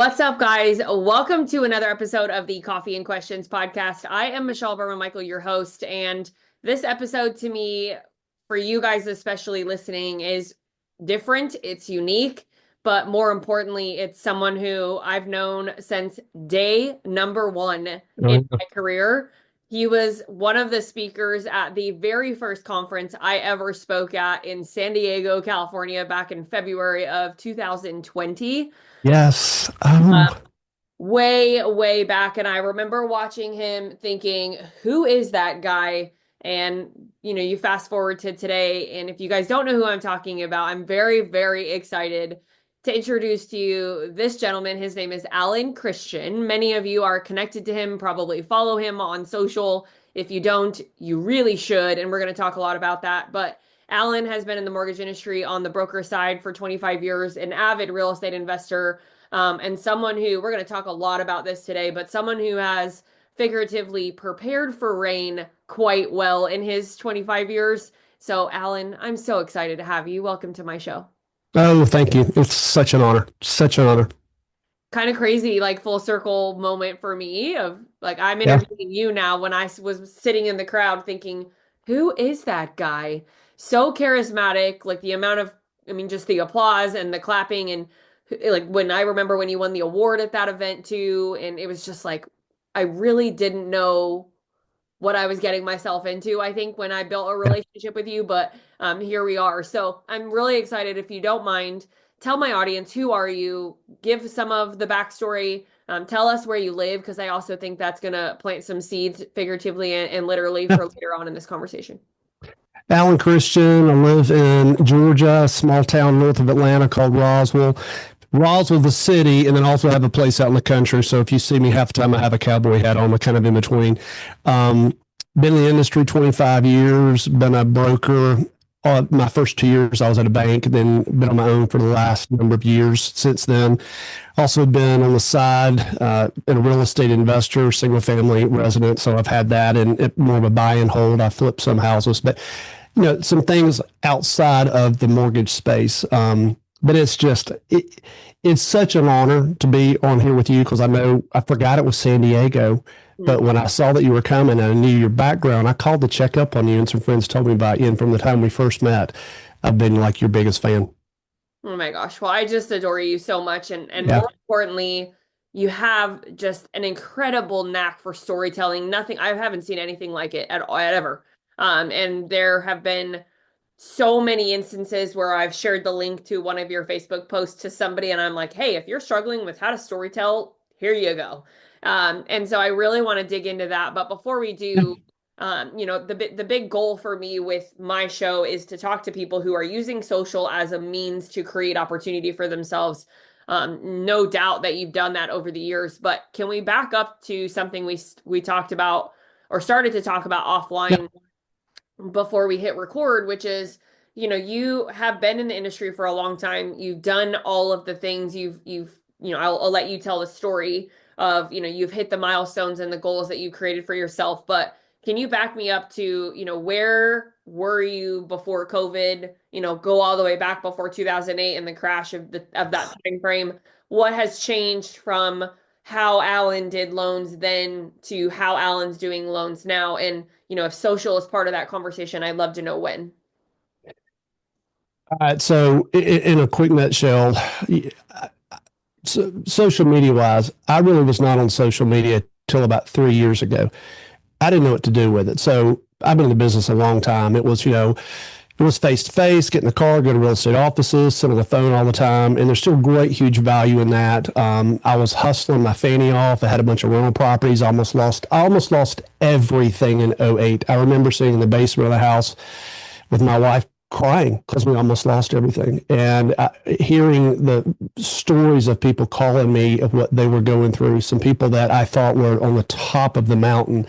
What's up, guys? Welcome to another episode of the Coffee and Questions podcast. I am Michelle Berman Michael, your host, and this episode to me, for you guys especially listening, is different. It's unique, but more importantly, it's someone who I've known since day number one in my career. He was one of the speakers at the very first conference I ever spoke at in San Diego, California, back in February of 2020. Yes. Way back. And I remember watching him thinking, who is that guy? And, you fast forward to today. And if you guys don't know who I'm talking about, I'm very excited to introduce to you this gentleman. His name is Alan Christian. Many of you are connected to him, probably follow him on social. If you don't, you really should. And we're going to talk a lot about that. But Alan has been in the mortgage industry on the broker side for 25 years, an avid real estate investor, and someone who, we're going to talk a lot about this today, but someone who has figuratively prepared for rain quite well in his 25 years. So, Alan, I'm so excited to have you. Welcome to my show. Oh, thank you. It's such an honor. Such an honor. Kind of crazy, like full circle moment for me of like I'm Yeah. interviewing you now when I was sitting in the crowd thinking, who is that guy? So charismatic, like the amount of, I mean, just the applause and the clapping and like when I remember when you won the award at that event too, and it was just like I really didn't know what I was getting myself into, I think, when I built a Yeah. relationship with you, but here we are. So I'm really excited. If you don't mind, tell my audience, who are you? Give some of the backstory. Tell us where you live, because I also think that's going to plant some seeds figuratively and literally Yeah. for later on in this conversation. Alan Christian. I live in Georgia, a small town north of Atlanta called Roswell. Roswell, the city, and then also have a place out in the country. So if you see me half the time, I have a cowboy hat on, kind of in between. Um, Been in the industry 25 years, been a broker. My first 2 years, I was at a bank, then been on my own for the last number of years since then. Also been on the side, in a real estate investor, single family resident. So I've had that and more of a buy and hold. I flipped some houses, but some things outside of the mortgage space. But it's such an honor to be on here with you because I know I forgot it was San Diego. But when I saw that you were coming and I knew your background, I called to check up on you, and some friends told me about you. And from the time we first met, I've been like your biggest fan. Oh my gosh. Well, I just adore you so much. And Yeah. more importantly, you have just an incredible knack for storytelling. Nothing, I haven't seen anything like it at all, ever. And there have been so many instances where I've shared the link to one of your Facebook posts to somebody, and I'm like, hey, if you're struggling with how to storytell, here you go. And so I really want to dig into that. But before we do, the big goal for me with my show is to talk to people who are using social as a means to create opportunity for themselves. No doubt that you've done that over the years, but can we back up to something we talked about or started to talk about Yeah. offline before we hit record, which is, you have been in the industry for a long time. You've done all of the things I'll let you tell the story of, you've hit the milestones and the goals that you created for yourself. But can you back me up to, where were you before COVID, go all the way back before 2008 and the crash of that time frame? What has changed from how Alan did loans then to how Alan's doing loans now? And, if social is part of that conversation, I'd love to know when. All right. So, in a quick nutshell, social media wise, I really was not on social media till about 3 years ago. I didn't know what to do with it. So, I've been in the business a long time. It was face to face, get in the car, go to real estate offices, sit on the phone all the time. And there's still great, huge value in that. I was hustling my fanny off. I had a bunch of rental properties. I almost lost everything in '08. I remember sitting in the basement of the house with my wife crying because we almost lost everything. And hearing the stories of people calling me of what they were going through, some people that I thought were on the top of the mountain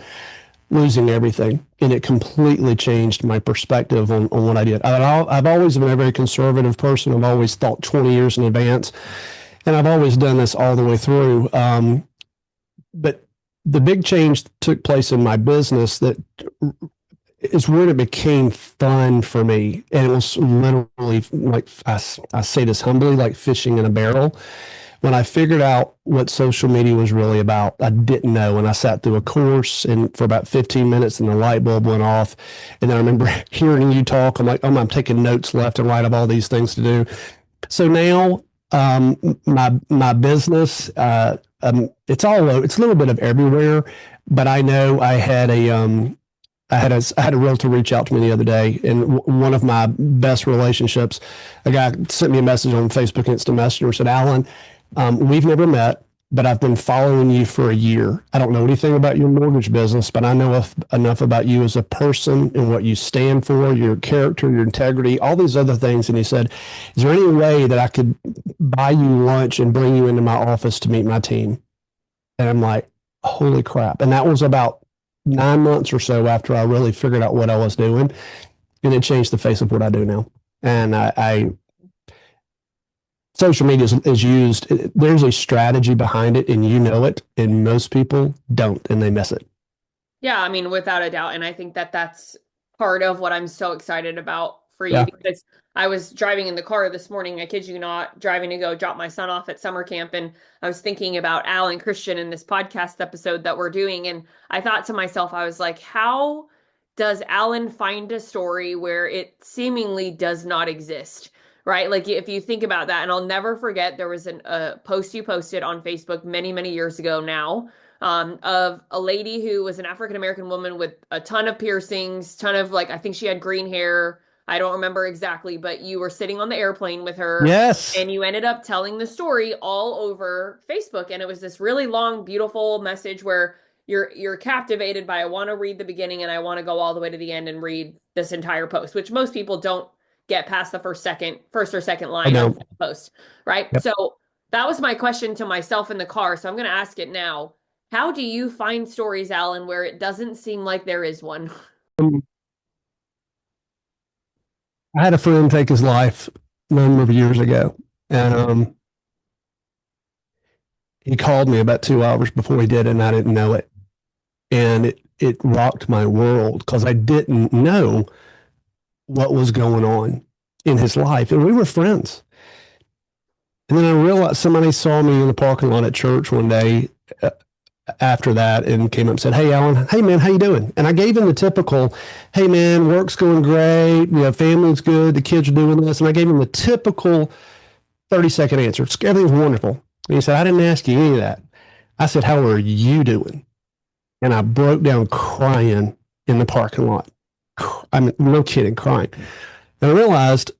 losing everything. And it completely changed my perspective on what I did. I've always been a very conservative person. I've always thought 20 years in advance. And I've always done this all the way through. But the big change took place in my business that is when it became fun for me. And it was literally like, I say this humbly, like fishing in a barrel. when I figured out what social media was really about, I didn't know. And I sat through a course and for about 15 minutes and the light bulb went off. And then I remember hearing you talk. I'm like, oh, I'm taking notes left and right of all these things to do. So now my business, it's a little bit of everywhere, but I know I had a realtor reach out to me the other day, and one of my best relationships, a guy sent me a message on Facebook Instant Messenger, said, Alan, we've never met, but I've been following you for a year. I don't know anything about your mortgage business, but I know enough about you as a person and what you stand for, your character, your integrity, all these other things. And he said, is there any way that I could buy you lunch and bring you into my office to meet my team? And I'm like, holy crap. And that was about 9 months or so after I really figured out what I was doing. And it changed the face of what I do now. And social media is used, there's a strategy behind it, and you know it, and most people don't, and they miss it. Yeah, I mean, without a doubt. And I think that that's part of what I'm so excited about for you Yeah. because I was driving in the car this morning, I kid you not, driving to go drop my son off at summer camp. And I was thinking about Alan Christian in this podcast episode that we're doing. And I thought to myself, I was like, how does Alan find a story where it seemingly does not exist? Right? Like if you think about that, and I'll never forget, there was a post you posted on Facebook many, many years ago now, of a lady who was an African American woman with a ton of piercings, ton of like, I think she had green hair. I don't remember exactly, but you were sitting on the airplane with her Yes. and you ended up telling the story all over Facebook. And it was this really long, beautiful message where you're captivated by, I want to read the beginning and I want to go all the way to the end and read this entire post, which most people don't get past the first or second I line of know. the post, right? Yep. So that was my question to myself in the car. So I'm going to ask it now. How do you find stories, Alan, where it doesn't seem like there is one? I had a friend take his life a number of years ago, and he called me about 2 hours before he did, and I didn't know it. And it rocked my world because I didn't know what was going on in his life. And we were friends. And then I realized somebody saw me in the parking lot at church one day after that and came up and said, hey, Alan, hey, man, how you doing? And I gave him the typical, hey, man, work's going great. You know, family's good. The kids are doing this. And I gave him the typical 30-second answer. Everything's wonderful. And he said, I didn't ask you any of that. I said, how are you doing? And I broke down crying in the parking lot. I mean, no kidding, crying. And I realized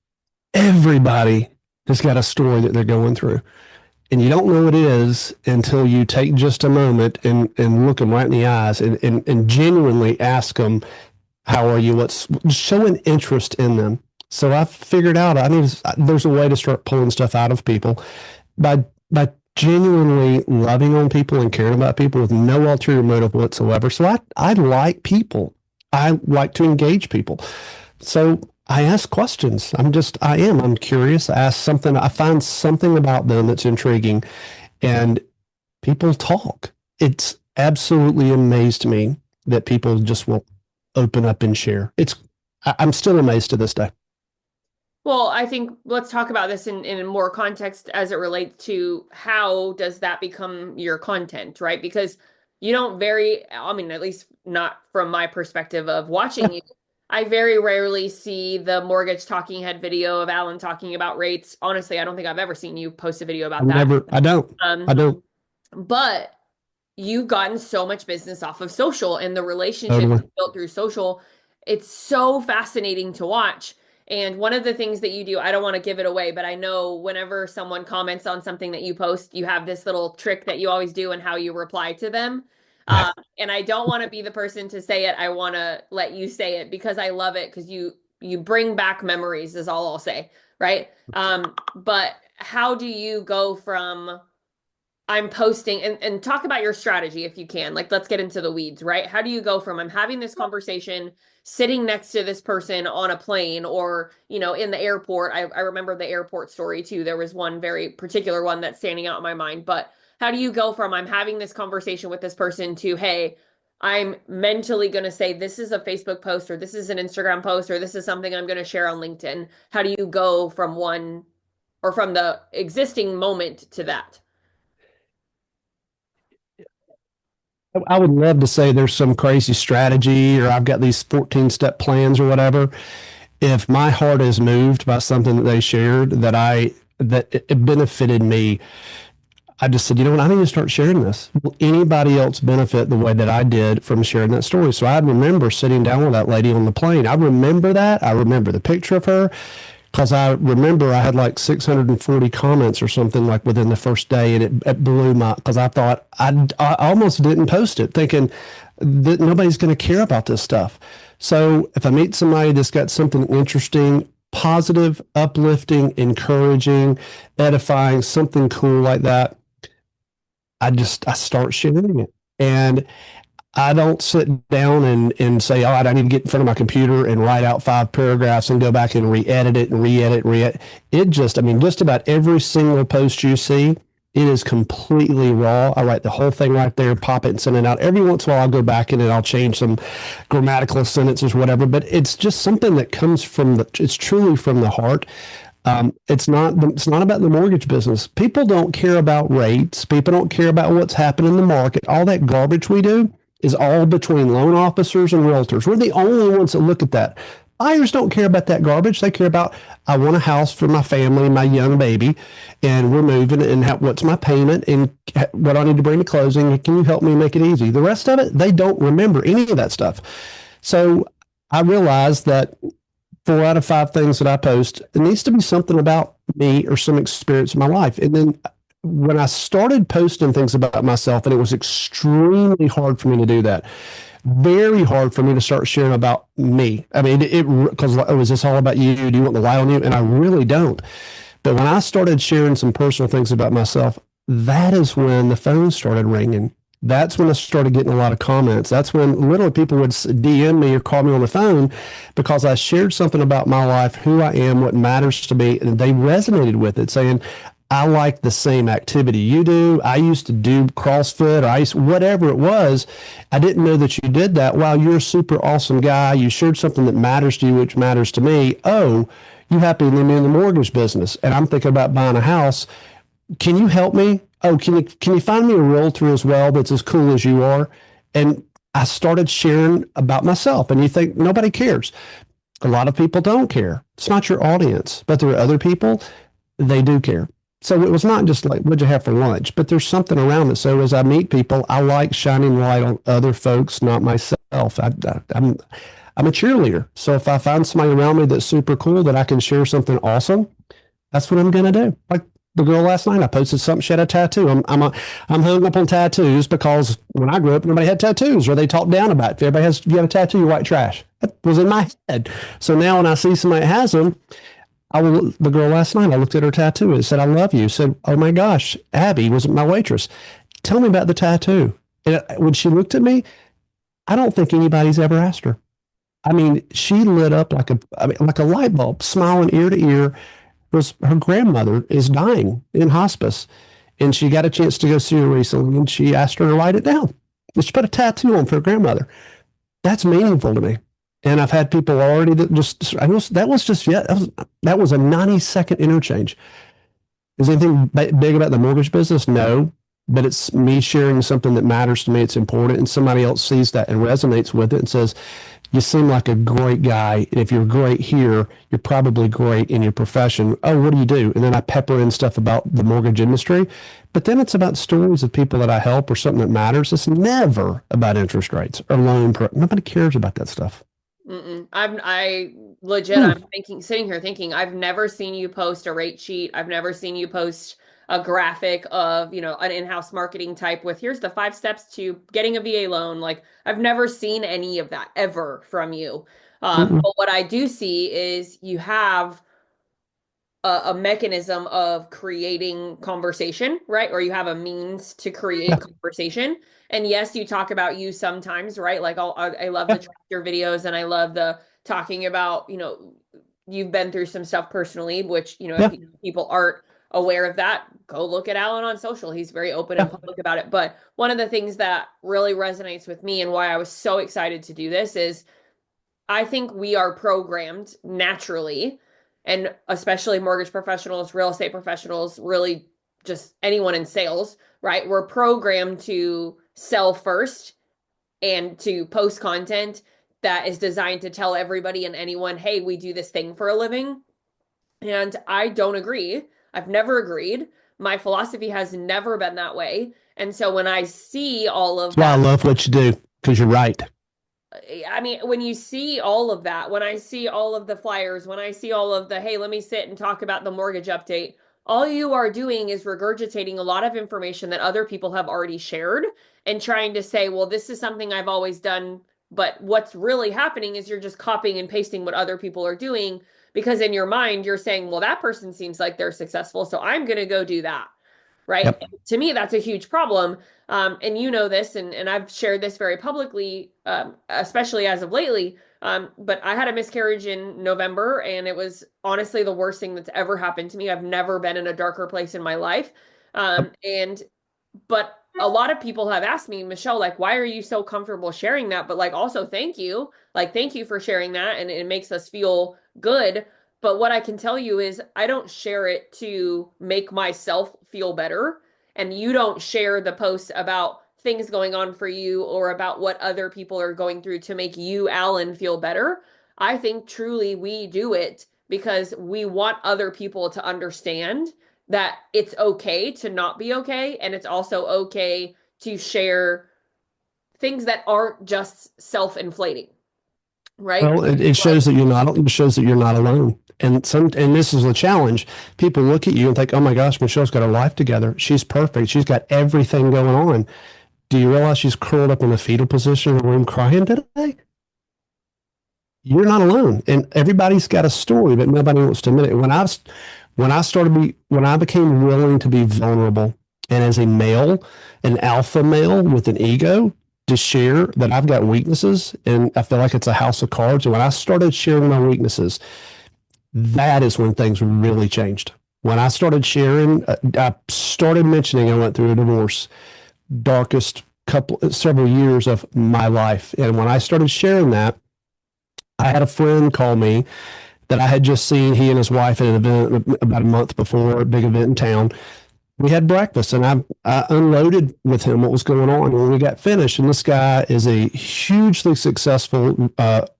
everybody has got a story that they're going through. And you don't know what it is until you take just a moment and look them right in the eyes and genuinely ask them, how are you? Show an interest in them. So I figured out there's a way to start pulling stuff out of people by genuinely loving on people and caring about people with no ulterior motive whatsoever. So I like people. I like to engage people. So I ask questions. I'm curious. I ask something. I find something about them that's intriguing, and people talk. It's absolutely amazed me that people just will open up and share. I'm still amazed to this day. Well, I think let's talk about this in more context as it relates to how does that become your content, right? Because you don't I mean, at least not from my perspective of watching you, I very rarely see the mortgage talking head video of Alan talking about rates. Honestly, I don't think I've ever seen you post a video about that. I don't. I don't. But you've gotten so much business off of social and the relationship Totally. built through social. It's so fascinating to watch. And one of the things that you do, I don't want to give it away, but I know whenever someone comments on something that you post, you have this little trick that you always do and how you reply to them. And I don't want to be the person to say it. I want to let you say it because I love it because you bring back memories is all I'll say, right? But how do you go from I'm posting and talk about your strategy if you can. Like, let's get into the weeds, right? How do you go from I'm having this conversation sitting next to this person on a plane or, in the airport. I remember the airport story too. There was one very particular one that's standing out in my mind. But how do you go from I'm having this conversation with this person to, hey, I'm mentally going to say this is a Facebook post or this is an Instagram post or this is something I'm going to share on LinkedIn? How do you go from one or from the existing moment to that? I would love to say there's some crazy strategy or I've got these 14-step plans or whatever. If my heart is moved by something that they shared that it benefited me, I just said, you know what, I need to start sharing this. Will anybody else benefit the way that I did from sharing that story? So I remember sitting down with that lady on the plane. I remember that. I remember the picture of her because I remember I had like 640 comments or something like within the first day, and it blew my, because I thought I almost didn't post it, thinking that nobody's going to care about this stuff. So if I meet somebody that's got something interesting, positive, uplifting, encouraging, edifying, something cool like that, I start sharing it. And I don't sit down and say, all right, I need to get in front of my computer and write out 5 paragraphs and go back and re-edit it and re-edit, re-edit. It just, I mean, just about every single post you see, it is completely raw. I write the whole thing right there, pop it and send it out. Every once in a while, I'll go back in and I'll change some grammatical sentences, whatever. But it's just something that comes from it's truly from the heart. It's not about the mortgage business. People don't care about rates. People don't care about what's happening in the market. All that garbage we do is all between loan officers and realtors. We're the only ones that look at that. Buyers don't care about that garbage. They care about, I want a house for my family, my young baby, and we're moving, and what's my payment, and what I need to bring to closing. Can you help me make it easy? The rest of it, they don't remember any of that stuff. So I realized that 4 out of 5 things that I post, it needs to be something about me or some experience in my life. And then when I started posting things about myself, and it was extremely hard for me to do that, very hard for me to start sharing about me. I mean, because oh, is this all about you? Do you want the light on you? And I really don't. But when I started sharing some personal things about myself, that is when the phone started ringing. That's when I started getting a lot of comments. That's when literally people would DM me or call me on the phone because I shared something about my life, who I am, what matters to me, and they resonated with it, saying, I like the same activity you do. I used to do CrossFit or whatever it was. I didn't know that you did that. Wow, you're a super awesome guy. You shared something that matters to you, which matters to me. Oh, you happen to be in the mortgage business, and I'm thinking about buying a house. Can you help me? Oh, can you find me a realtor as well that's as cool as you are? And I started sharing about myself, and you think nobody cares. A lot of people don't care. It's not your audience, but there are other people, they do care. So it was not just like, what'd you have for lunch? But there's something around it. So as I meet people, I like shining light on other folks, not myself. I'm a cheerleader. So if I find somebody around me that's super cool that I can share something awesome, that's what I'm going to do. Like the girl last night, I posted something. She had a tattoo. I'm hung up on tattoos because when I grew up, nobody had tattoos, or they talked down about it. If everybody has, if you have a tattoo, you're white trash. That was in my head. So now when I see somebody that has them, the girl last night, I looked at her tattoo and said, I love you. Said, oh my gosh, Abby was my waitress. Tell me about the tattoo. And when she looked at me, I don't think anybody's ever asked her. I mean, she lit up like a light bulb, smiling ear to ear. Her grandmother is dying in hospice, and she got a chance to go see her recently, and she asked her to write it down. And she put a tattoo on for her grandmother. That's meaningful to me. And I've had people already that that was a 90-second interchange. Is anything big about the mortgage business? No, but it's me sharing something that matters to me. It's important, and somebody else sees that and resonates with it and says, you seem like a great guy. And if you're great here, you're probably great in your profession. Oh, what do you do? And then I pepper in stuff about the mortgage industry. But then it's about stories of people that I help or something that matters. It's never about interest rates or nobody cares about that stuff. I legit, I'm sitting here thinking, I've never seen you post a rate sheet. I've never seen you post a graphic of, an in-house marketing type with here's the 5 steps to getting a VA loan. Like I've never seen any of that ever from you. But what I do see is you have a mechanism of creating conversation, right? Or you have a means to create conversation. And yes, you talk about you sometimes, right? Like I love the tractor videos, and I love the talking about, you've been through some stuff personally, which, if people aren't aware of that, go look at Alan on social. He's very open and public about it. But one of the things that really resonates with me and why I was so excited to do this is I think we are programmed naturally, and especially mortgage professionals, real estate professionals, really just anyone in sales, right? We're programmed to sell first and to post content that is designed to tell everybody and anyone, hey, we do this thing for a living. And I don't agree. I've never agreed. My philosophy has never been that way. And so when I see all of That's why I that, love what you do, because you're right. I mean, when you see all of that, when I see all of the flyers, when I see all of the, hey, let me sit and talk about the mortgage update, all you are doing is regurgitating a lot of information that other people have already shared and trying to say, well, this is something I've always done. But what's really happening is you're just copying and pasting what other people are doing because in your mind, you're saying, well, that person seems like they're successful. So I'm going to go do that. Right. Yep. To me, that's a huge problem. And you know this, and I've shared this very publicly, especially as of lately. But I had a miscarriage in November, and it was honestly the worst thing that's ever happened to me. I've never been in a darker place in my life. And but a lot of people have asked me, Michelle, like, why are you so comfortable sharing that? But like, also, thank you. Like, thank you for sharing that. And it makes us feel good. But what I can tell you is I don't share it to make myself feel better. And you don't share the posts about things going on for you or about what other people are going through to make you, Alan, feel better. I think truly we do it because we want other people to understand that it's okay to not be okay. And it's also okay to share things that aren't just self-inflating, right? Well, it shows that it shows that you're not alone. And this is a challenge. People look at you and think, "Oh my gosh, Michelle's got her life together. She's perfect. She's got everything going on." Do you realize she's curled up in a fetal position in a room crying today? You're not alone, and everybody's got a story, but nobody wants to admit it. When I became willing to be vulnerable, and as a male, an alpha male with an ego, to share that I've got weaknesses, and I feel like it's a house of cards. And when I started sharing my weaknesses, that is when things really changed. When I started sharing, I started mentioning I went through a divorce, darkest several years of my life, and when I started sharing that, I had a friend call me that I had just seen. He and his wife at an event about a month before, a big event in town. We had breakfast and I unloaded with him what was going on. And when we got finished, and this guy is a hugely successful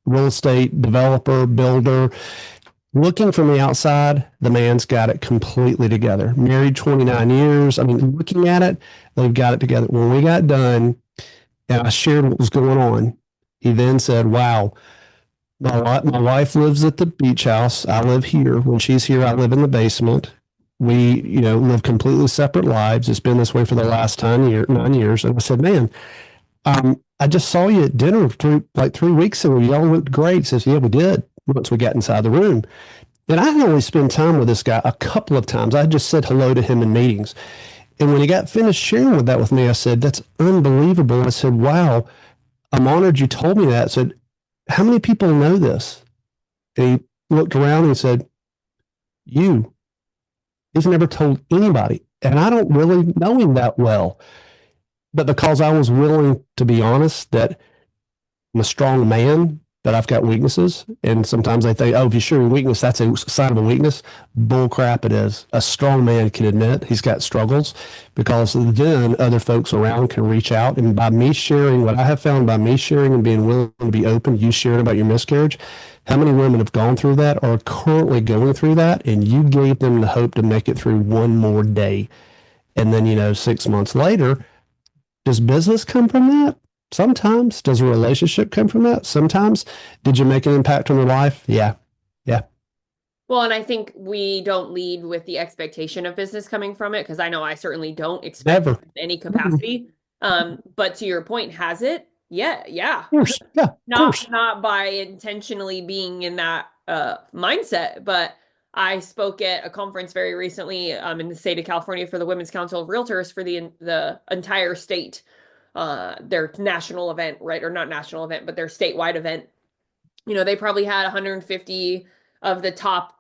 real estate developer, builder. Looking from the outside, the man's got it completely together. Married 29 years. I mean, looking at it, they've got it together. When we got done and I shared what was going on, he then said, wow, my wife lives at the beach house. I live here. When she's here, I live in the basement. We, live completely separate lives. It's been this way for the last 9 years. And I said, man, I just saw you at dinner 3 weeks ago. Y'all looked great. He says, yeah, we did once we got inside the room. And I had only spent time with this guy a couple of times. I just said hello to him in meetings. And when he got finished sharing that with me, I said, that's unbelievable. I said, wow, I'm honored you told me that. I said, how many people know this? And he looked around and said, you. He's never told anybody. And I don't really know him that well. But because I was willing to be honest that I'm a strong man, that I've got weaknesses. And sometimes they think, oh, if you show your weakness, that's a sign of a weakness. Bull crap it is. A strong man can admit he's got struggles because then other folks around can reach out. And by me sharing what I have found, by me sharing and being willing to be open, you sharing about your miscarriage, how many women have gone through that or are currently going through that? And you gave them the hope to make it through one more day. And then, 6 months later, does business come from that? Sometimes. Does a relationship come from that? Sometimes. Did you make an impact on their life? Yeah. Yeah. Well, and I think we don't lead with the expectation of business coming from it because I know I certainly don't expect Never. any capacity. But to your point, has it? Yeah, yeah. Of course. Yeah. Of course. Not by intentionally being in that mindset, but I spoke at a conference very recently in the state of California for the Women's Council of Realtors for the entire state, their national event, right? Or not national event, but their statewide event. They probably had 150 of the top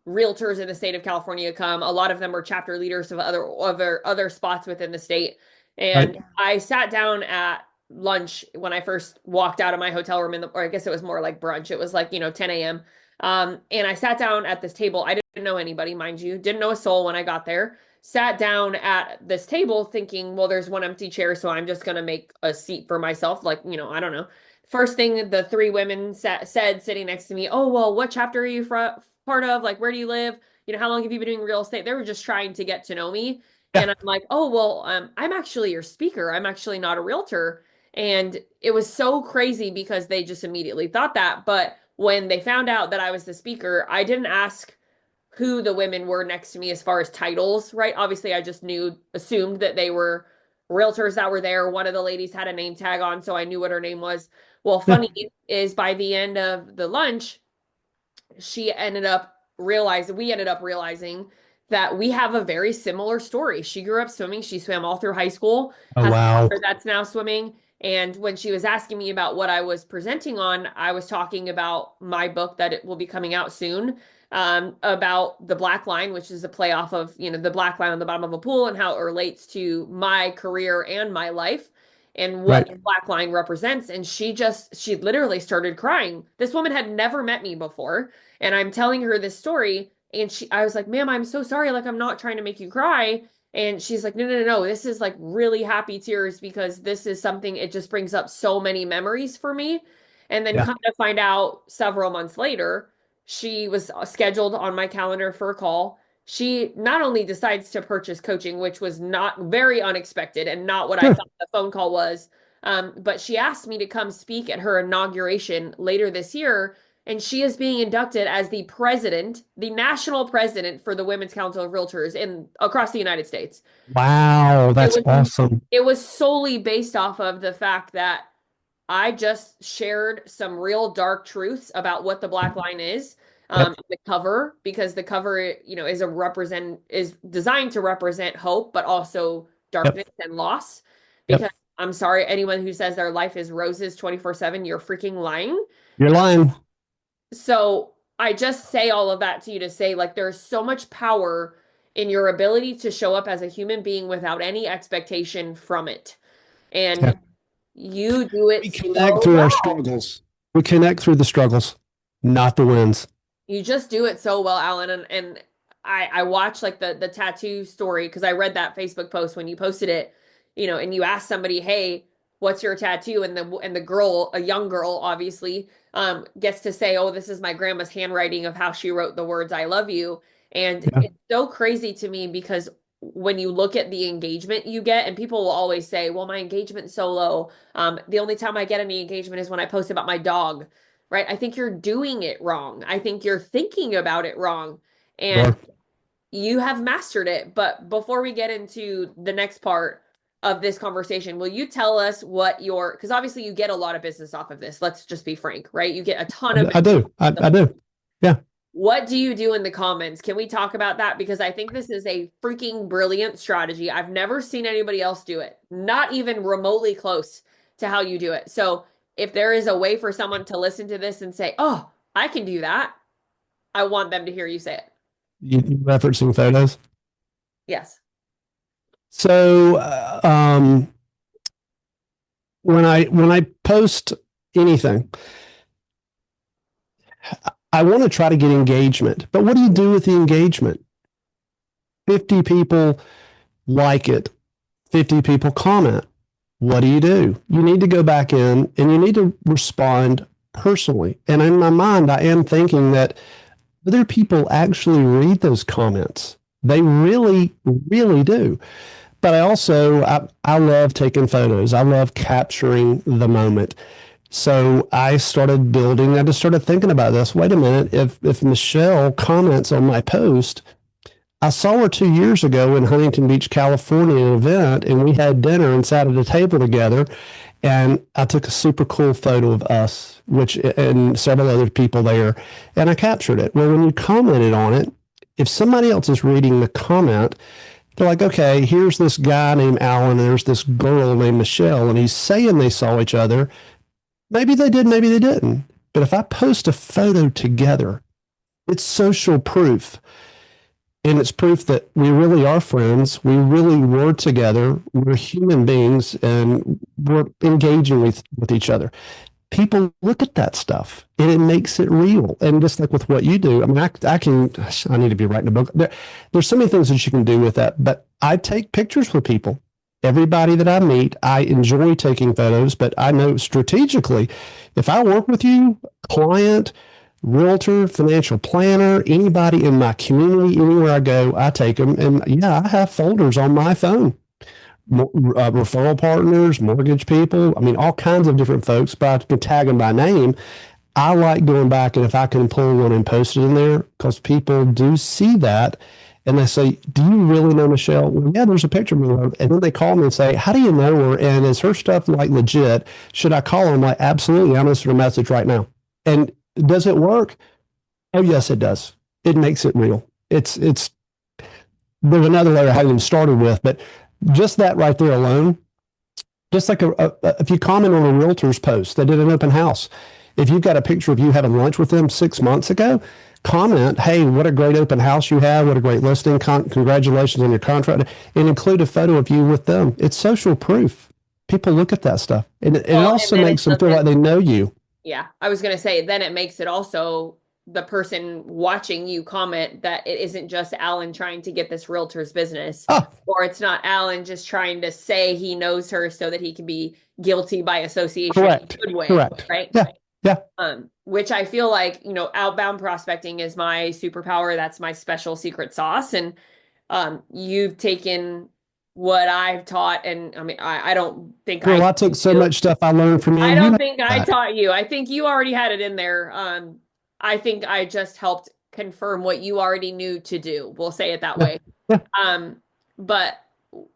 realtors in the state of California come. A lot of them were chapter leaders of other spots within the state. And Right. I sat down at lunch when I first walked out of my hotel room or I guess it was more like brunch. It was like, 10 a.m. And I sat down at this table. I didn't know anybody, mind you, didn't know a soul when I got there. sat down at this table thinking, well, there's one empty chair, so I'm just going to make a seat for myself. Like, I don't know. First thing the three women said sitting next to me, oh, well, what chapter are you part of? Like, where do you live? How long have you been doing real estate? They were just trying to get to know me. Yeah. And I'm like, oh, well, I'm actually your speaker. I'm actually not a realtor. And it was so crazy because they just immediately thought that. But when they found out that I was the speaker, I didn't ask who the women were next to me as far as titles, right? Obviously, I just assumed that they were realtors that were there. One of the ladies had a name tag on, so I knew what her name was. Well, Yeah. funny is by the end of the lunch, we ended up realizing that we have a very similar story. She grew up swimming. She swam all through high school, Oh, has a wow. daughter that's now swimming. And when she was asking me about what I was presenting on, I was talking about my book that it will be coming out soon, about the black line, which is a play off of, the black line on the bottom of a pool and how it relates to my career and my life and what Right. the black line represents. And she literally started crying. This woman had never met me before. And I'm telling her this story. And I was like, ma'am, I'm so sorry. Like, I'm not trying to make you cry. And she's like, no, no, no, no. This is like really happy tears because this is something, it just brings up so many memories for me. And then Yeah. kind of find out several months later, she was scheduled on my calendar for a call. She not only decides to purchase coaching, which was not very unexpected and not what I Sure. thought the phone call was, but she asked me to come speak at her inauguration later this year. And she is being inducted as the president, the national president for the Women's Council of Realtors across the United States. Wow. It That's was awesome. it was solely based off of the fact that I just shared some real dark truths about what the black line is. Yep. The cover, because the cover, is designed to represent hope, but also Yep. darkness and loss. Yep. Because I'm sorry, anyone who says their life is roses 24/7, you're freaking lying. You're lying. So I just say all of that to you to say, like, there's so much power in your ability to show up as a human being without any expectation from it. Yeah. And you do We it connect so through our well. struggles. We connect through the struggles, not the wins. You just do it so well, Alan. And I watched like the tattoo story because I read that Facebook post when you posted it, and you asked somebody, hey, what's your tattoo? And the girl, a young girl, obviously, gets to say, oh, this is my grandma's handwriting of how she wrote the words I love you. And Yeah. it's so crazy to me because when you look at the engagement you get, and people will always say, well, my engagement's so low. The only time I get any engagement is when I post about my dog, right? I think you're doing it wrong. I think you're thinking about it wrong. And Sure. you have mastered it. But before we get into the next part of this conversation, will you tell us because obviously you get a lot of business off of this. Let's just be frank, right? You get a ton of I business. do. I do. Yeah. What do you do in the comments? Can we talk about that? Because I think this is a freaking brilliant strategy. I've never seen anybody else do it, not even remotely close to how you do it. So if there is a way for someone to listen to this and say, oh, I can do that, I want them to hear you say it. You referencing photos. Yes. So, when I post anything, I want to try to get engagement. But what do you do with the engagement? 50 people like it. 50 people comment. What do? You need to go back in and you need to respond personally. And in my mind, I am thinking that other people actually read those comments. They really, really do. But I love taking photos. I love capturing the moment. So I just started thinking about this. Wait a minute. If Michelle comments on my post, I saw her 2 years ago in Huntington Beach, California, an event, and we had dinner and sat at a table together. And I took a super cool photo of us, and several other people there, and I captured it. Well, when you commented on it, if somebody else is reading the comment, they're like, okay, here's this guy named Alan, and there's this girl named Michelle, and he's saying they saw each other. Maybe they did, maybe they didn't. But if I post a photo together, it's social proof. And it's proof that we really are friends. We really were together. We're human beings and we're engaging with each other. people look at that stuff and it makes it real. And just like with what you do, I mean, I need to be writing a book. There's so many things that you can do with that, but I take pictures with people. Everybody that I meet, I enjoy taking photos, but I know strategically, if I work with you, client, realtor, financial planner, anybody in my community, anywhere I go, I take them. And yeah, I have folders on my phone, referral partners, mortgage people. I mean, all kinds of different folks, but I can tag them by name. I like going back and if I can pull one and post it in there, because people do see that and they say, do you really know Michelle? Well, yeah, there's a picture of her. And then they call me and say, how do you know her? And is her stuff like legit? Should I call her? I'm like, absolutely. I'm listening to a message right now. And does it work? Oh, yes, it does. It makes it real. There's another layer I haven't even started with, but just that right there alone, just like if you comment on a realtor's post, they did an open house. If you've got a picture of you having lunch with them 6 months ago, comment, hey, what a great open house you have. What a great listing. Congratulations on your contract. And include a photo of you with them. It's social proof. People look at that stuff. And it also makes them feel like they know you. Yeah. I was going to say, then it makes it also the person watching you comment that it isn't just Alan trying to get this realtor's business, or it's not Alan just trying to say he knows her so that he can be guilty by association. Correct. Correct. Right. Yeah. Yeah. Which I feel like, outbound prospecting is my superpower. That's my special secret sauce. And you've taken what I've taught. And I mean, I don't think I took so much stuff I learned from you. I don't think I taught you. I think you already had it in there. I think I just helped confirm what you already knew to do. We'll say it that way. Yeah. But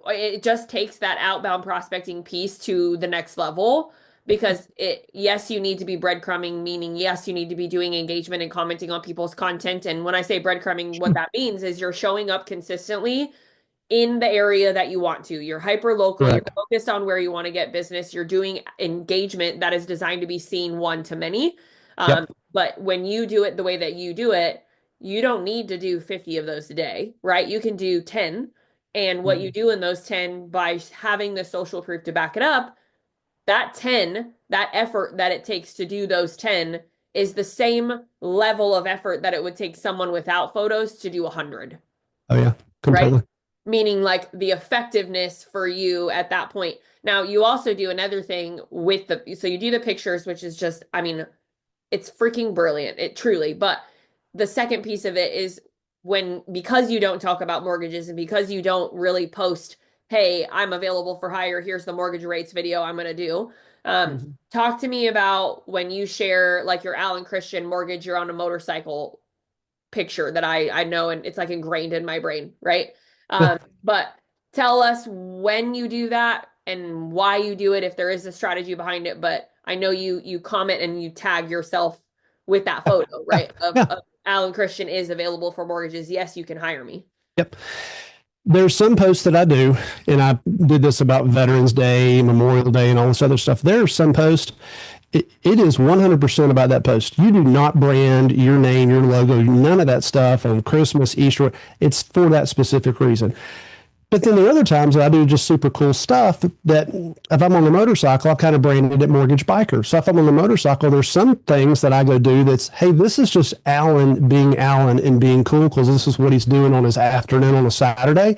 it just takes that outbound prospecting piece to the next level, because yes, you need to be breadcrumbing, meaning yes, you need to be doing engagement and commenting on people's content. And when I say breadcrumbing, what that means is you're showing up consistently in the area that you want to. You're hyper local. You're focused on where you want to get business. You're doing engagement that is designed to be seen one to many. But when you do it the way that you do it, you don't need to do 50 of those a day, right? You can do 10. And what you do in those 10, by having the social proof to back it up, that 10, that effort that it takes to do those 10 is the same level of effort that it would take someone without photos to do 100. Oh, yeah. Completely. Right? Meaning like the effectiveness for you at that point. Now, you also do another thing with so you do the pictures, which is just, I mean, it's freaking brilliant. It truly. But the second piece of it is because you don't talk about mortgages and because you don't really post, hey, I'm available for hire, here's the mortgage rates video I'm going to do. Talk to me about when you share like your Alan Christian mortgage, you're on a motorcycle picture that I know, and it's like ingrained in my brain, right? But tell us when you do that and why you do it, if there is a strategy behind it. But I know you comment and you tag yourself with that photo, right? Of Alan Christian is available for mortgages. Yes, you can hire me. Yep. There's some posts that I do, and I did this about Veterans Day, Memorial Day, and all this other stuff. There are some posts. It is 100% about that post. You do not brand your name, your logo, none of that stuff on Christmas, Easter. It's for that specific reason. But then the other times I do just super cool stuff that if I'm on the motorcycle, I've kind of branded it Mortgage Biker. So if I'm on the motorcycle, there's some things that I go do that's, hey, this is just Alan being Alan and being cool because this is what he's doing on his afternoon on a Saturday.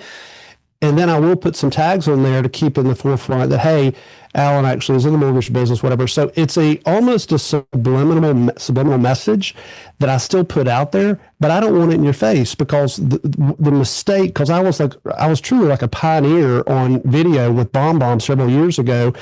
And then I will put some tags on there to keep in the forefront that, hey, Alan actually is in the mortgage business, whatever. So it's almost a subliminal message that I still put out there, but I don't want it in your face, because the mistake, because I was truly like a pioneer on video with BombBomb several years ago,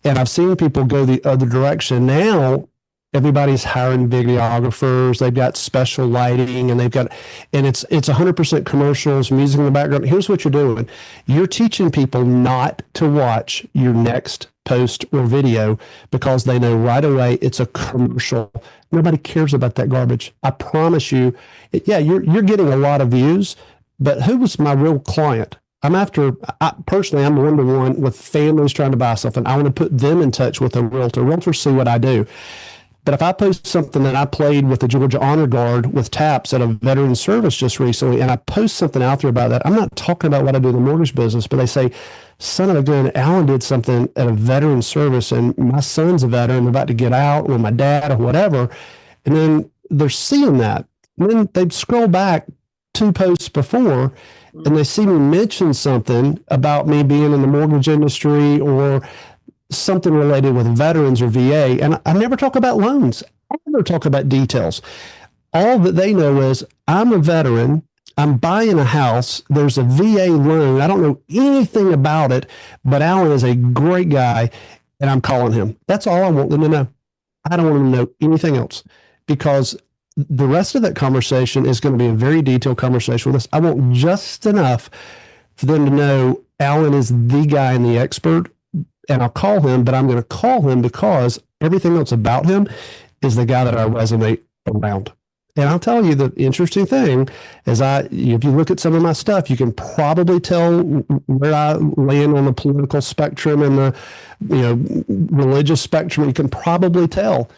and I've seen people go the other direction. Now everybody's hiring videographers. They've got special lighting, and it's 100% commercials, music in the background. Here's what you're doing. You're teaching people not to watch your next post or video because they know right away it's a commercial. Nobody cares about that garbage. I promise you. Yeah, you're getting a lot of views, but who was my real client? Personally, I'm one-to-one with families trying to buy something. I want to put them in touch with a realtor. Realtors see what I do. But if I post something that I played with the Georgia Honor Guard with TAPS at a veteran service just recently, and I post something out there about that, I'm not talking about what I do in the mortgage business, but they say, son of a gun, Alan did something at a veteran service, and my son's a veteran, about to get out with my dad or whatever. And then they're seeing that. And then they scroll back two posts before and they see me mention something about me being in the mortgage industry or something related with veterans or VA. And I never talk about loans. I never talk about details. All that they know is I'm a veteran. I'm buying a house. There's a VA loan. I don't know anything about it, but Alan is a great guy and I'm calling him. That's all I want them to know. I don't want them to know anything else because the rest of that conversation is going to be a very detailed conversation with us. I want just enough for them to know Alan is the guy and the expert, and I'll call him, but I'm going to call him because everything else about him is the guy that I resonate around. And I'll tell you the interesting thing is if you look at some of my stuff, you can probably tell where I land on the political spectrum and the, religious spectrum. You can probably tell.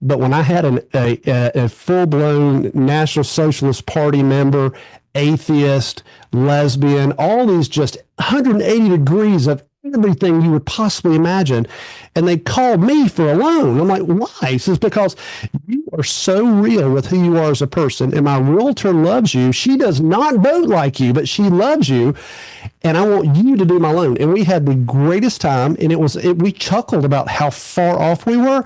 But when I had a full-blown National Socialist Party member, atheist, lesbian, all these just 180 degrees of everything you would possibly imagine, and they called me for a loan. I'm like, why? He says, because you are so real with who you are as a person, and my realtor loves you. She does not vote like you, but she loves you, and I want you to do my loan. And we had the greatest time, and we chuckled about how far off we were.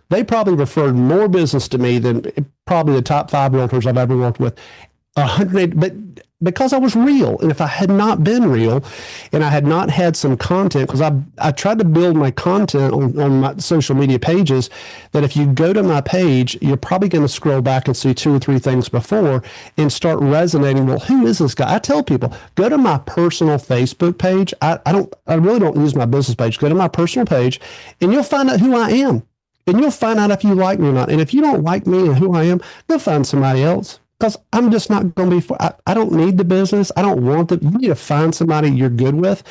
They probably referred more business to me than probably the top 5 realtors I've ever worked with. 100, but because I was real. And if I had not been real and I had not had some content, because I tried to build my content on my social media pages, that if you go to my page, you're probably going to scroll back and see 2 or 3 things before and start resonating. Well, who is this guy? I tell people, go to my personal Facebook page. I really don't use my business page. Go to my personal page and you'll find out who I am. And you'll find out if you like me or not. And if you don't like me and who I am, go find somebody else. Because I'm just not going to be, I don't need the business. I don't want the, you need to find somebody you're good with.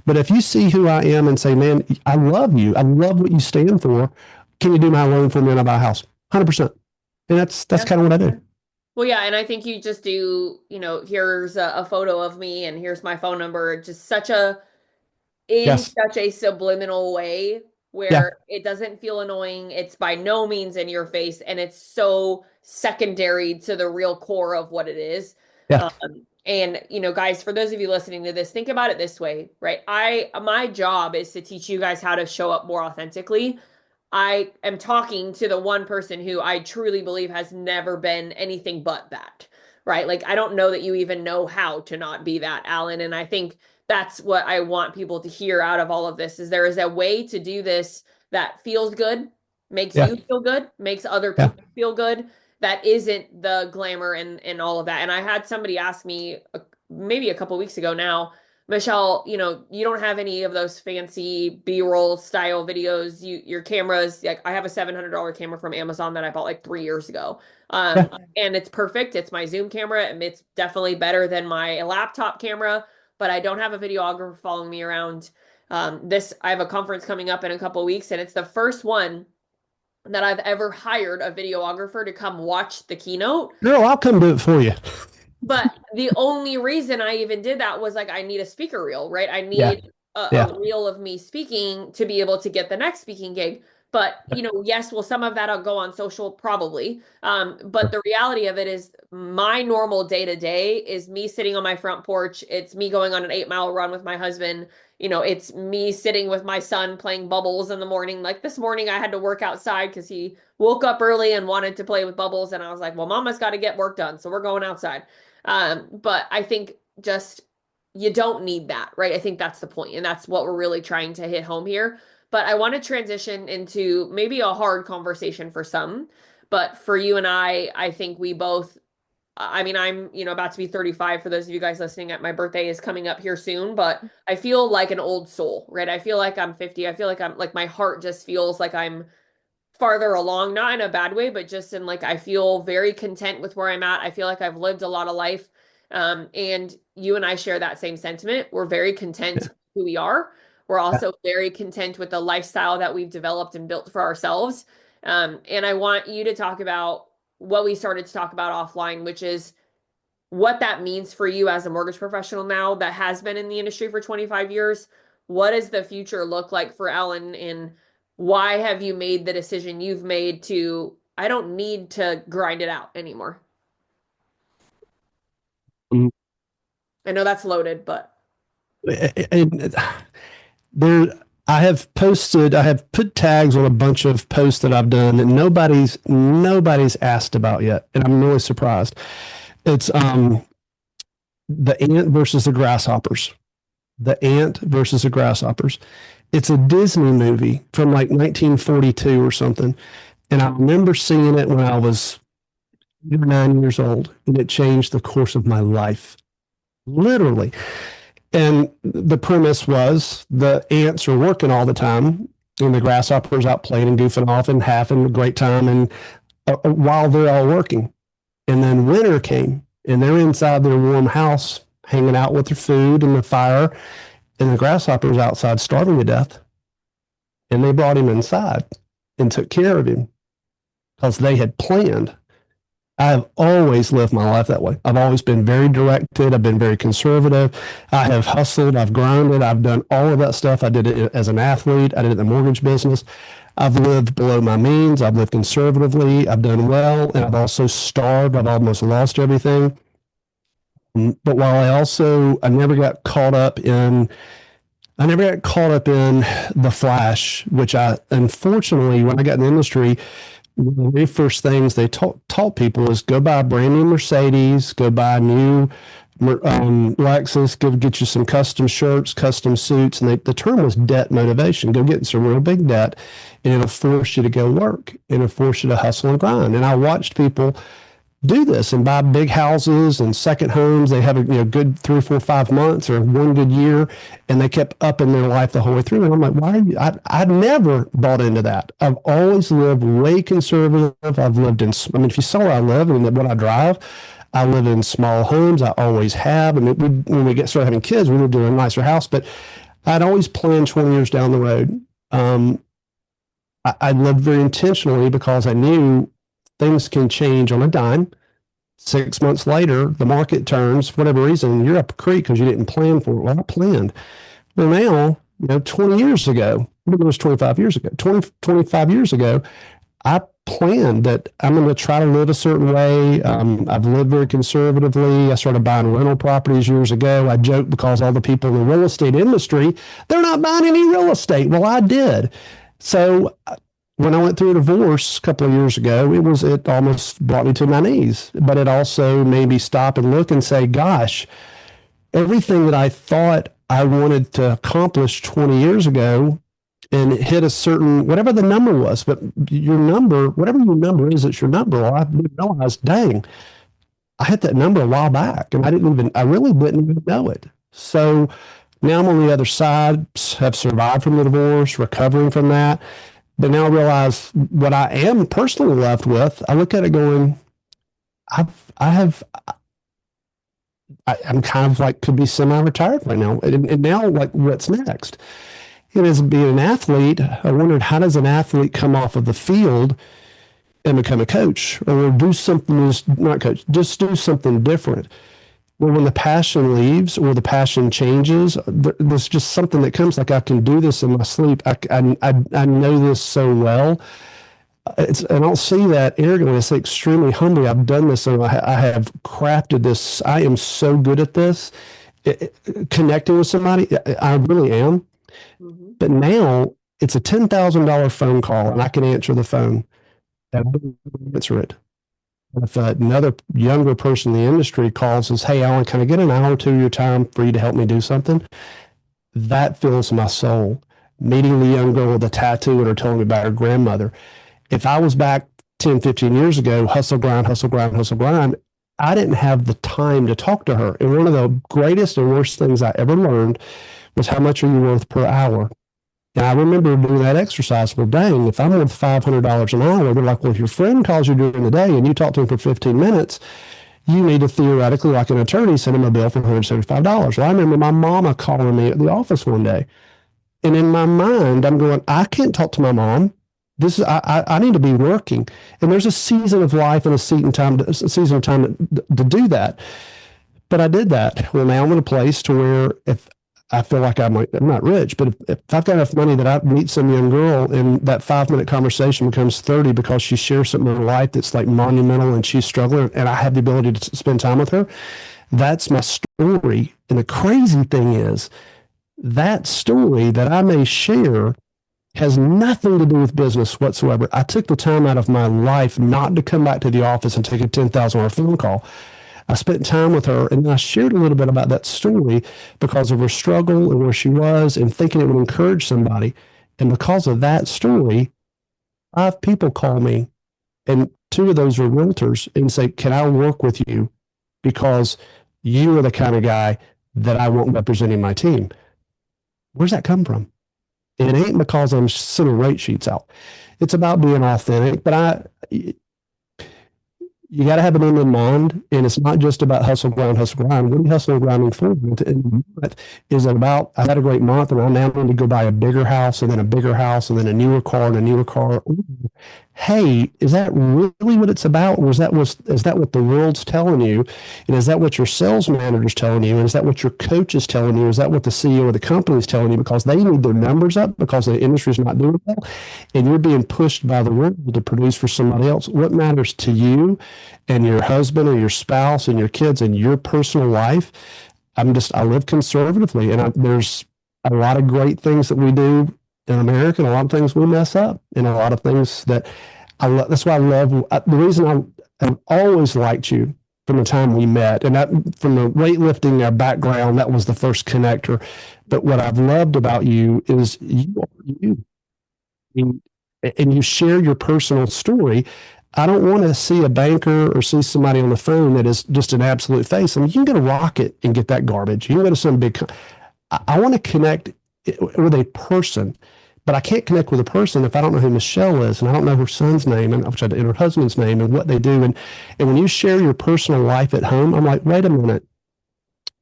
But if you see who I am and say, man, I love you. I love what you stand for. Can you do my loan for me and I buy a house? 100%. And that's kind of what I do. Well, yeah. And I think you just do, here's a photo of me and here's my phone number. Just such a subliminal way where it doesn't feel annoying. It's by no means in your face, and it's so secondary to the real core of what it is. Yeah. And guys, for those of you listening to this, think about it this way, right? My job is to teach you guys how to show up more authentically. I am talking to the one person who I truly believe has never been anything but that, right? Like, I don't know that you even know how to not be that, Alan. And I think that's what I want people to hear out of all of this is there is a way to do this that feels good, makes you feel good, makes other people feel good. That isn't the glamour and all of that. And I had somebody ask me maybe a couple weeks ago now, Michelle, you don't have any of those fancy B-roll style videos. Your cameras, like I have a $700 camera from Amazon that I bought like 3 years ago. And it's perfect. It's my Zoom camera. And it's definitely better than my laptop camera, but I don't have a videographer following me around. I have a conference coming up in a couple of weeks, and it's the first one that I've ever hired a videographer to come watch the keynote. Girl, I'll come do it for you. But the only reason I even did that was like, I need a speaker reel, right? I need a reel of me speaking to be able to get the next speaking gig. But, yes, well, some of that I'll go on social probably. But the reality of it is my normal day to day is me sitting on my front porch. It's me going on an 8-mile run with my husband. It's me sitting with my son playing bubbles in the morning. Like this morning I had to work outside because he woke up early and wanted to play with bubbles. And I was like, well, mama's got to get work done. So we're going outside. But I think just you don't need that, right? I think that's the point. And that's what we're really trying to hit home here. But I want to transition into maybe a hard conversation for some, but for you and I think we both, I'm, about to be 35 for those of you guys listening. My birthday is coming up here soon, but I feel like an old soul, right? I feel like I'm 50. I feel like I'm like, my heart just feels like I'm farther along, not in a bad way, but just in like, I feel very content with where I'm at. I feel like I've lived a lot of life. And you and I share that same sentiment. We're very content who we are. We're also very content with the lifestyle that we've developed and built for ourselves. And I want you to talk about what we started to talk about offline, which is what that means for you as a mortgage professional now that has been in the industry for 25 years, what does the future look like for Ellen, and why have you made the decision you've made to, I don't need to grind it out anymore? Mm. I know that's loaded, but And there, I have put tags on a bunch of posts that I've done that nobody's asked about yet, and I'm really surprised. It's the ant versus the grasshoppers. The ant versus the grasshoppers. It's a Disney movie from like 1942 or something, and I remember seeing it when I was 9 years old, and it changed the course of my life, literally. And the premise was the ants are working all the time, and the grasshoppers out playing and goofing off and having a great time, and while they're all working. And then winter came, and they're inside their warm house, hanging out with their food and the fire, and the grasshoppers outside starving to death. And they brought him inside and took care of him because they had planned. I've always lived my life that way. I've always been very directed. I've been very conservative. I have hustled. I've grinded. I've done all of that stuff. I did it as an athlete. I did it in the mortgage business. I've lived below my means. I've lived conservatively. I've done well. And I've also starved. I've almost lost everything. But I never got caught up in the flash, which unfortunately, when I got in the industry, one of the very first things they taught people is go buy a brand new Mercedes, go buy a new Lexus, go get you some custom shirts, custom suits. And the term was debt motivation. Go get some real big debt, and it'll force you to go work, and it'll force you to hustle and grind. And I watched people do this and buy big houses and second homes. They have a good 3, 4, 5 months or one good year, and they kept up in their life the whole way through. And I'm like, why are you? I never bought into that. I've always lived way conservative. I've lived in, I mean, if you saw where I live and what I drive, I live in small homes. I always have. I mean, when we started having kids, we lived in a nicer house, but I'd always planned 20 years down the road. I lived very intentionally because I knew things can change on a dime. 6 months later, the market turns for whatever reason. You're up a creek because you didn't plan for it. Well, I planned. Well, now, 20 years ago, maybe it was 25 years ago, 25 years ago, I planned that I'm going to try to live a certain way. I've lived very conservatively. I started buying rental properties years ago. I joke because all the people in the real estate industry, they're not buying any real estate. Well, I did. So when I went through a divorce a couple of years ago, it almost brought me to my knees, but it also made me stop and look and say, gosh, everything that I thought I wanted to accomplish 20 years ago and hit a certain, whatever the number was, but your number, whatever your number is, it's your number. Well, I realized, dang, I hit that number a while back and I really didn't even know it. So now I'm on the other side, have survived from the divorce, recovering from that. But now I realize what I am personally left with. I look at it going, I'm kind of like could be semi-retired right now. And now, like, what's next? And as being an athlete, I wondered, how does an athlete come off of the field and become a coach, or do something, not coach, just do something different? Well, when the passion leaves or the passion changes, there's just something that comes, like, I can do this in my sleep. I know this so well. And I don't see that arrogantly. I say extremely humbly, I've done this and I have crafted this. I am so good at this. Connecting with somebody, I really am. Mm-hmm. But now it's a $10,000 phone call and I can answer the phone. I don't answer it. If another younger person in the industry calls and says, hey, Alan, can I get an hour or two of your time for you to help me do something? That fills my soul. Meeting the young girl with a tattoo and her telling me about her grandmother. If I was back 10, 15 years ago, hustle, grind, hustle, grind, hustle, grind, I didn't have the time to talk to her. And one of the greatest and worst things I ever learned was, how much are you worth per hour? And I remember doing that exercise. Well, dang, if I'm worth $500 an hour, they're like, well, if your friend calls you during the day and you talk to him for 15 minutes, you need to theoretically, like an attorney, send him a bill for $175. Well, I remember my mama calling me at the office one day. And in my mind, I'm going, I can't talk to my mom. I need to be working. And there's a season of life and a season of time to do that. But I did that. Well, now I'm in a place to where if I feel like I'm not rich, but if I've got enough money that I meet some young girl and that 5 minute conversation becomes 30 because she shares something in her life that's like monumental and she's struggling and I have the ability to spend time with her, that's my story. And the crazy thing is that story that I may share has nothing to do with business whatsoever. I took the time out of my life not to come back to the office and take a $10,000 phone call. I spent time with her and I shared a little bit about that story because of her struggle and where she was and thinking it would encourage somebody. And because of that story, 5 people call me and 2 of those are realtors and say, can I work with you? Because you are the kind of guy that I want representing my team. Where's that come from? It ain't because I'm sending rate sheets out. It's about being authentic, but you got to have it in mind, and it's not just about hustle, grind, hustle, grind. What are you hustling, grinding for? Is it about, I had a great month, and I now need to go buy a bigger house, and then a bigger house, and then a newer car, and a newer car. Ooh, hey, is that really what it's about? Or is that what the world's telling you? And is that what your sales manager's telling you? And is that what your coach is telling you? Is that what the CEO of the company is telling you? Because they need their numbers up because the industry's not doing well. And you're being pushed by the world to produce for somebody else. What matters to you and your husband or your spouse and your kids and your personal life? I live conservatively, and there's a lot of great things that we do in America, and a lot of things we mess up, and a lot of things that that's why I love, the reason I've always liked you from the time we met, and that from the weightlifting background, that was the first connector. But what I've loved about you is you are you, and you share your personal story. I don't want to see a banker or see somebody on the phone that is just an absolute face. I mean, you can go to Rocket and get that garbage. You can go to some big, I want to connect with a person, but I can't connect with a person if I don't know who Michelle is and I don't know her son's name and her husband's name and what they do. And when you share your personal life at home, I'm like, wait a minute.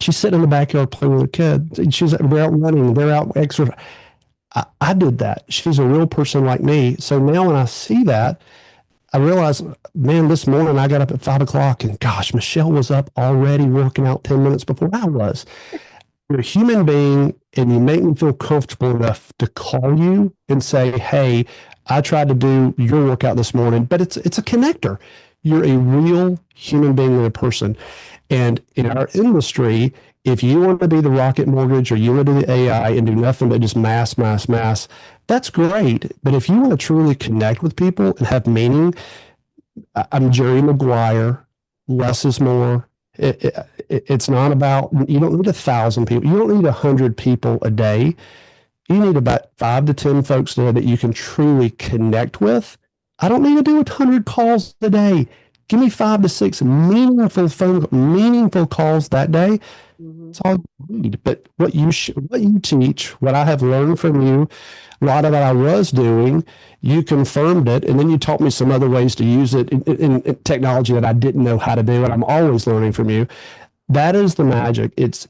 She's sitting in the backyard playing with her kid. They're out running. They're out extra. I did that. She's a real person like me. So now when I see that, I realized, man, this morning I got up at 5 o'clock and gosh, Michelle was up already working out 10 minutes before I was. You're a human being and you make me feel comfortable enough to call you and say, hey, I tried to do your workout this morning, but it's a connector. You're a real human being and a person. And in our industry, if you want to be the Rocket Mortgage or you want to do the AI and do nothing but just mass, that's great. But if you want to truly connect with people and have meaning, I'm Jerry Maguire. Less is more. It's not about, you don't need 1,000 people. You don't need 100 people a day. You need about 5 to 10 folks there that you can truly connect with. I don't need to do 100 calls a day. Give me 5 to 6 meaningful calls that day. It's all you need. But what you teach, what I have learned from you, a lot of that I was doing, you confirmed it, and then you taught me some other ways to use it in technology that I didn't know how to do, and I'm always learning from you. That is the magic. It's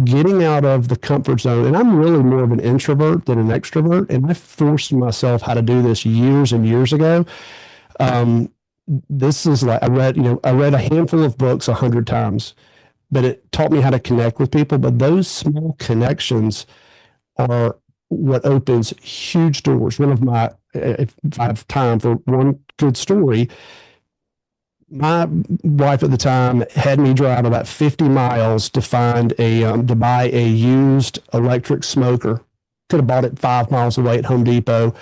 getting out of the comfort zone. And I'm really more of an introvert than an extrovert, and I forced myself how to do this years and years ago. This is like I read a handful of books 100 times, but it taught me how to connect with people. But those small connections are what opens huge doors. One of my, if I have time for one good story, my wife at the time had me drive about 50 miles to to buy a used electric smoker. Could have bought it 5 miles away at Home Depot.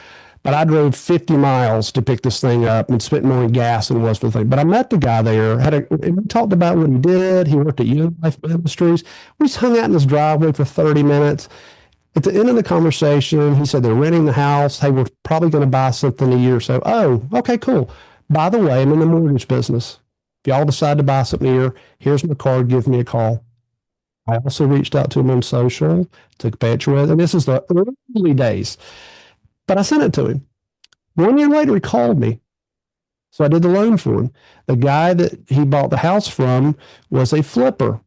But I drove 50 miles to pick this thing up and spent more in gas than it was for the thing. But I met the guy there, and we talked about what he did. He worked at Young Life Ministries. We just hung out in his driveway for 30 minutes. At the end of the conversation, he said they're renting the house. Hey, we're probably going to buy something a year or so. Oh, okay, cool. By the way, I'm in the mortgage business. If y'all decide to buy something here, here's my card. Give me a call. I also reached out to him on social, took a picture with him. This is the early days. But I sent it to him. 1 year later, he called me. So I did the loan for him. The guy that he bought the house from was a flipper.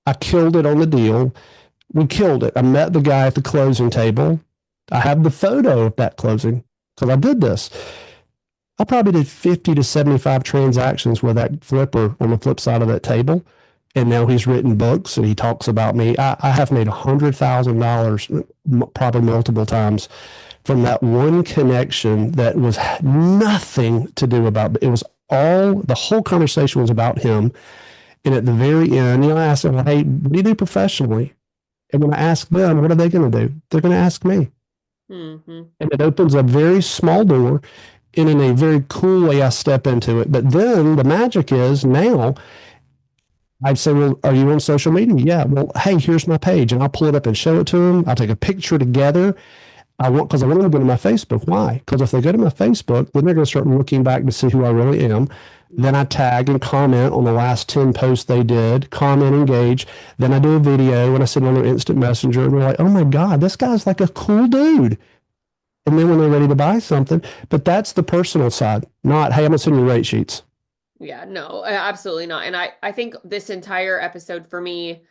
I killed it on the deal. We killed it. I met the guy at the closing table. I have the photo of that closing because I did this. I probably did 50 to 75 transactions with that flipper on the flip side of that table. And now he's written books and he talks about me. I have made $100,000 probably multiple times from that one connection that was nothing to do about it. Was all the whole conversation was about him. And at the very end, I asked them, hey, what do you do professionally? And when I ask them, what are they going to do? They're going to ask me. Mm-hmm. And it opens a very small door. And in a very cool way, I step into it. But then the magic is now I'd say, well, are you on social media? Yeah. Well, hey, here's my page. And I'll pull it up and show it to them. I'll take a picture together. Because I want them to go to my Facebook. Why? Because if they go to my Facebook, then they're going to start looking back to see who I really am. Then I tag and comment on the last 10 posts they did, comment, engage. Then I do a video and I send on their instant messenger. And they're like, oh my God, this guy's like a cool dude. And then when they're ready to buy something, but that's the personal side, not, hey, I'm going to send you rate sheets. Yeah, no, absolutely not. And I think this entire episode for me,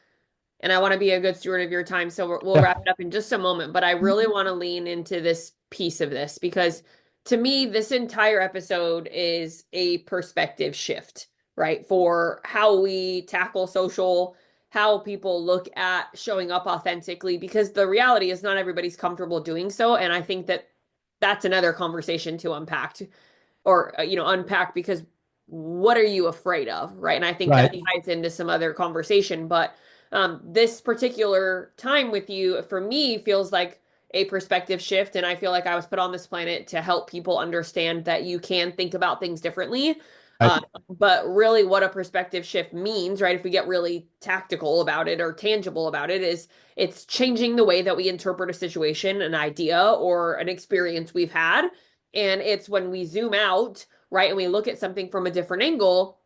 and I want to be a good steward of your time, so we'll Yeah. wrap it up in just a moment, but I really want to lean into this piece of this because to me, this entire episode is a perspective shift, right? For how we tackle social, how people look at showing up authentically, because the reality is not everybody's comfortable doing so. And I think that that's another conversation to unpack or unpack because what are you afraid of, right? And I think that Right. ties into some other conversation, but this particular time with you for me feels like a perspective shift, and I feel like I was put on this planet to help people understand that you can think about things differently. Right. uh, but really what a perspective shift means, right, if we get really tactical about it or tangible about it, is it's changing the way that we interpret a situation, an idea, or an experience we've had. And it's when we zoom out, right, and we look at something from a different angle,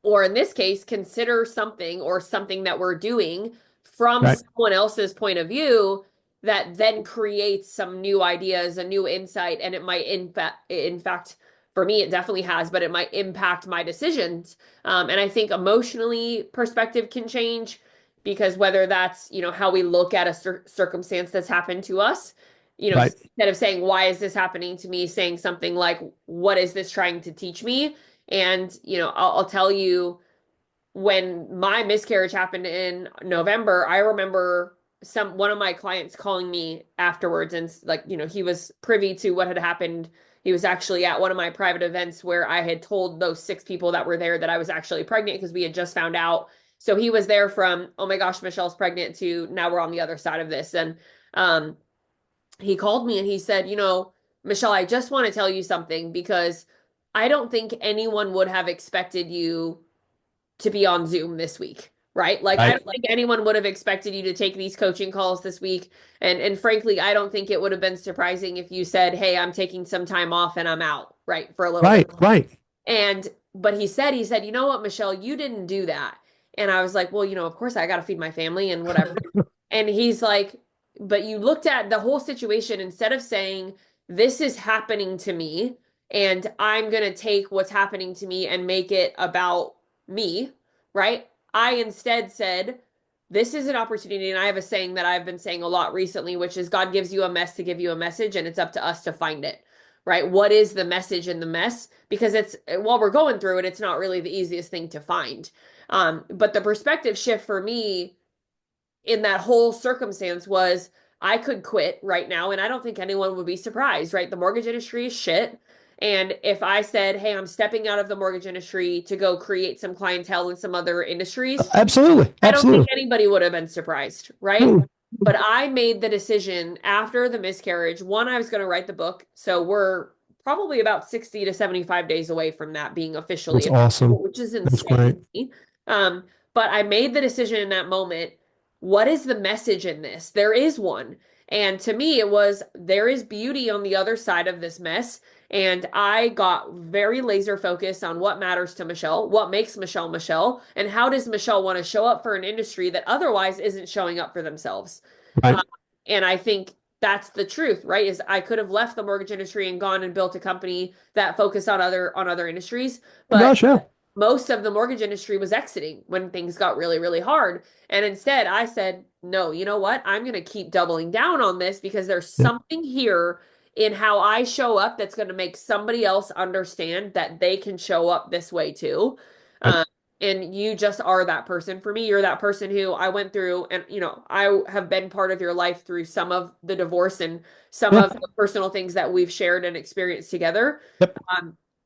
or in this case, consider something or something that we're doing from Right. someone else's point of view, that then creates some new ideas, a new insight, and it might, in fact, for me, it definitely has, but it might impact my decisions. And I think emotionally, perspective can change because whether that's, how we look at a circumstance that's happened to us, Right. instead of saying, why is this happening to me, saying something like, what is this trying to teach me? And, I'll tell you, when my miscarriage happened in November, I remember one of my clients calling me afterwards and like, he was privy to what had happened. He was actually at one of my private events where I had told those 6 people that were there that I was actually pregnant because we had just found out. So he was there from, oh my gosh, Michelle's pregnant, to now we're on the other side of this. And he called me and he said, Michelle, I just want to tell you something because I don't think anyone would have expected you to be on Zoom this week, right? Like I Right. don't think anyone would have expected you to take these coaching calls this week. And frankly, I don't think it would have been surprising if you said, "Hey, I'm taking some time off and I'm out," right, for a little bit. Right. Right. And but he said, "You know what, Michelle, you didn't do that." And I was like, "Well, of course I got to feed my family and whatever." And he's like, "But you looked at the whole situation instead of saying, this is happening to me and I'm going to take what's happening to me and make it about me, right? I instead said, this is an opportunity." And I have a saying that I've been saying a lot recently, which is God gives you a mess to give you a message, and it's up to us to find it, right? What is the message in the mess? Because while we're going through it, it's not really the easiest thing to find. But the perspective shift for me in that whole circumstance was I could quit right now, and I don't think anyone would be surprised, right? The mortgage industry is shit. And if I said, hey, I'm stepping out of the mortgage industry to go create some clientele in some other industries, Absolutely. I don't think Absolutely. anybody would have been surprised, right? Mm. But I made the decision after the miscarriage. One, I was going to write the book. So we're probably about 60 to 75 days away from that being That's officially, awesome. which is That's great. insane. But I made the decision in that moment. What is the message in this? There is one. And to me, it was there is beauty on the other side of this mess. And I got very laser focused on what matters to Michelle, what makes Michelle Michelle, and how does Michelle want to show up for an industry that otherwise isn't showing up for themselves. Right. Uh, and I think that's the truth, right? Is I could have left the mortgage industry and gone and built a company that focused on other industries, Oh, but gosh, yeah. most of the mortgage industry was exiting when things got really, really hard. And instead, I said, no, you know what? I'm going to keep doubling down on this because there's Yeah. something here in how I show up that's going to make somebody else understand that they can show up this way too. Right. And you just are that person for me. You're that person who I went through, and I have been part of your life through some of the divorce and some Yeah. of the personal things that we've shared and experienced together. Yep.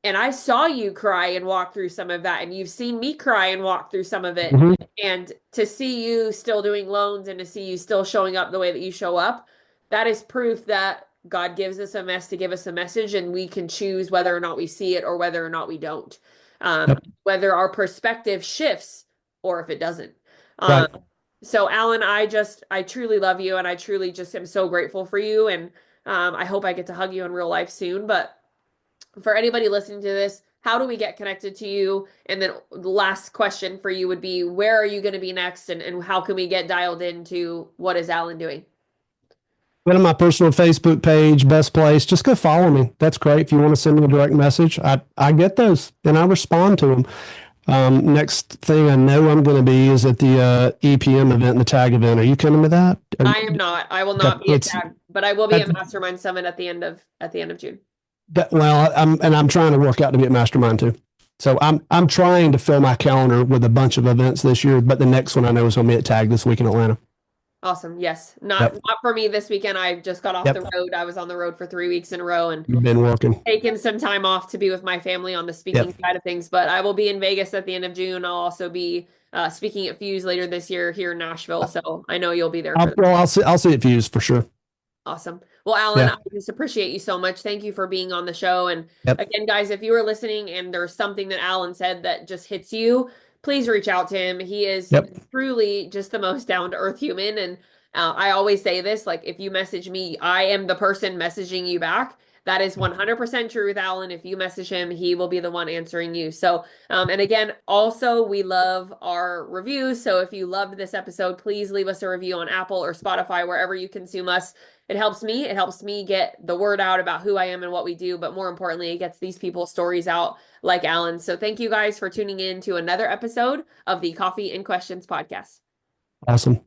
And I saw you cry and walk through some of that, and you've seen me cry and walk through some of it. Hmm. And to see you still doing loans and to see you still showing up the way that you show up, that is proof that God gives us a mess to give us a message, and we can choose whether or not we see it or whether or not we don't. Yep. Whether our perspective shifts or if it doesn't. Um, Right. so Alan, I truly love you, and I truly just am so grateful for you. And I hope I get to hug you in real life soon. But for anybody listening to this, how do we get connected to you? And then the last question for you would be, where are you going to be next? And how can we get dialed into what is Alan doing? Go to my personal Facebook page, best place. Just go follow me. That's great. If you want to send me a direct message, I get those and I respond to them. Next thing I know I'm going to be is at the EPM event and the tag event. Are you coming to that? I am not. I will not be at It's TAG, but I will be that, at Mastermind Summit at the end of June. well, I'm trying to work out to be at Mastermind too. So I'm trying to fill my calendar with a bunch of events this year, but the next one I know is going to be at tag this week in Atlanta. Awesome. Yes. Yep. Not for me this weekend. I just got off Yep. the road. I was on the road for 3 weeks in a row and You've been working. taken some time off to be with my family on the speaking Yep. side of things. But I will be in Vegas at the end of June. I'll also be speaking at Fuse later this year here in Nashville. So I know you'll be there for that. Well, I'll see it Fuse for sure. Awesome. Well, Alan, Yeah. I just appreciate you so much. Thank you for being on the show. And Yep. again, guys, if you are listening and there's something that Alan said that just hits you, please reach out to him. He is Yep. truly just the most down to earth human. And I always say this, like, if you message me, I am the person messaging you back. That is 100% true with Alan. If you message him, he will be the one answering you. So, and again, also, we love our reviews. So if you loved this episode, please leave us a review on Apple or Spotify, wherever you consume us. It helps me. It helps me get the word out about who I am and what we do. But more importantly, it gets these people's stories out like Alan. So thank you guys for tuning in to another episode of the Coffee and Questions podcast. Awesome.